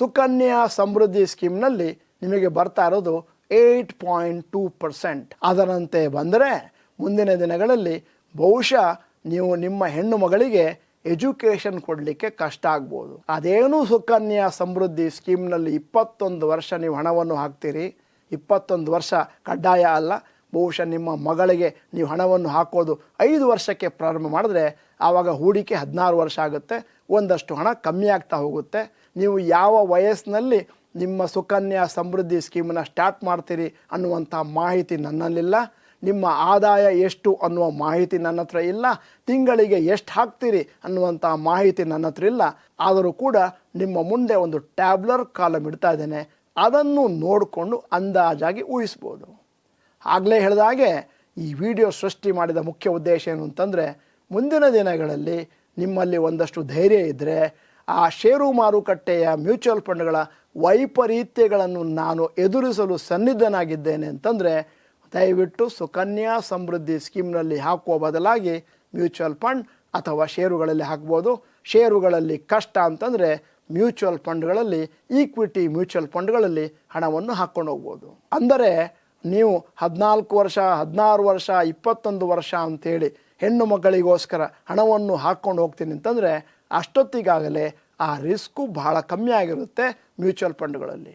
ಸುಕನ್ಯಾ ಸಮೃದ್ಧಿ ಸ್ಕೀಮ್ನಲ್ಲಿ ನಿಮಗೆ ಬರ್ತಾ ಇರೋದು 8.2%. ಅದರಂತೆ ಬಂದರೆ ಮುಂದಿನ ದಿನಗಳಲ್ಲಿ ಬಹುಶಃ ನೀವು ನಿಮ್ಮ ಹೆಣ್ಣು ಮಗಳಿಗೆ ಎಜುಕೇಷನ್ ಕೊಡಲಿಕ್ಕೆ ಕಷ್ಟ ಆಗ್ಬೋದು. ಅದೇನು ಸುಕನ್ಯಾ ಸಮೃದ್ಧಿ ಸ್ಕೀಮ್ನಲ್ಲಿ 21 ವರ್ಷ ನೀವು ಹಣವನ್ನು ಹಾಕ್ತೀರಿ. 21 ವರ್ಷ ಕಡ್ಡಾಯ ಅಲ್ಲ. ಬಹುಶಃ ನಿಮ್ಮ ಮಗಳಿಗೆ ನೀವು ಹಣವನ್ನು ಹಾಕೋದು 5 ವರ್ಷಕ್ಕೆ ಪ್ರಾರಂಭ ಮಾಡಿದ್ರೆ ಆವಾಗ ಹೂಡಿಕೆ 16 ವರ್ಷ ಆಗುತ್ತೆ. ಒಂದಷ್ಟು ಹಣ ಕಮ್ಮಿ ಆಗ್ತಾ ಹೋಗುತ್ತೆ. ನೀವು ಯಾವ ವಯಸ್ಸಿನಲ್ಲಿ ನಿಮ್ಮ ಸುಕನ್ಯಾ ಸಮೃದ್ಧಿ ಸ್ಕೀಮನ್ನು ಸ್ಟಾರ್ಟ್ ಮಾಡ್ತೀರಿ ಅನ್ನುವಂಥ ಮಾಹಿತಿ ನನ್ನಲ್ಲಿಲ್ಲ. ನಿಮ್ಮ ಆದಾಯ ಎಷ್ಟು ಅನ್ನುವ ಮಾಹಿತಿ ನನ್ನ ಹತ್ರ ಇಲ್ಲ. ತಿಂಗಳಿಗೆ ಎಷ್ಟು ಹಾಕ್ತೀರಿ ಅನ್ನುವಂಥ ಮಾಹಿತಿ ನನ್ನ ಹತ್ರ ಇಲ್ಲ. ಆದರೂ ಕೂಡ ನಿಮ್ಮ ಮುಂದೆ ಒಂದು ಟ್ಯಾಬ್ಲರ್ ಕಾಲಮ್ ಇಡ್ತಾ ಇದ್ದೇನೆ. ಅದನ್ನು ನೋಡಿಕೊಂಡು ಅಂದಾಜಾಗಿ ಊಹಿಸ್ಬೋದು. ಆಗಲೇ ಹೇಳಿದ ಹಾಗೆ ಈ ವಿಡಿಯೋ ಸೃಷ್ಟಿ ಮಾಡಿದ ಮುಖ್ಯ ಉದ್ದೇಶ ಏನು ಅಂತಂದರೆ, ಮುಂದಿನ ದಿನಗಳಲ್ಲಿ ನಿಮ್ಮಲ್ಲಿ ಒಂದಷ್ಟು ಧೈರ್ಯ ಇದ್ದರೆ ಆ ಷೇರು ಮಾರುಕಟ್ಟೆಯ ಮ್ಯೂಚುವಲ್ ಫಂಡ್ಗಳ ವೈಪರೀತ್ಯಗಳನ್ನು ನಾನು ಎದುರಿಸಲು ಸನ್ನಿಧನಾಗಿದ್ದೇನೆ ಅಂತಂದರೆ ದಯವಿಟ್ಟು ಸುಕನ್ಯಾ ಸಮೃದ್ಧಿ ಸ್ಕೀಮ್ನಲ್ಲಿ ಹಾಕುವ ಬದಲಾಗಿ ಮ್ಯೂಚುವಲ್ ಫಂಡ್ ಅಥವಾ ಷೇರುಗಳಲ್ಲಿ ಹಾಕ್ಬೋದು. ಷೇರುಗಳಲ್ಲಿ ಕಷ್ಟ ಅಂತಂದರೆ ಮ್ಯೂಚುವಲ್ ಫಂಡ್ಗಳಲ್ಲಿ, ಈಕ್ವಿಟಿ ಮ್ಯೂಚುವಲ್ ಫಂಡ್ಗಳಲ್ಲಿ ಹಣವನ್ನು ಹಾಕ್ಕೊಂಡು ಹೋಗ್ಬೋದು. ಅಂದರೆ ನೀವು 14 ವರ್ಷ, 16 ವರ್ಷ, 21 ವರ್ಷ ಅಂಥೇಳಿ ಹೆಣ್ಣು ಮಕ್ಕಳಿಗೋಸ್ಕರ ಹಣವನ್ನು ಹಾಕ್ಕೊಂಡು ಹೋಗ್ತೀನಿ ಅಂತಂದರೆ ಅಷ್ಟೊತ್ತಿಗಾಗಲೇ ಆ ರಿಸ್ಕು ಬಹಳ ಕಮ್ಮಿ ಆಗಿರುತ್ತೆ ಮ್ಯೂಚುವಲ್ ಫಂಡ್ಗಳಲ್ಲಿ.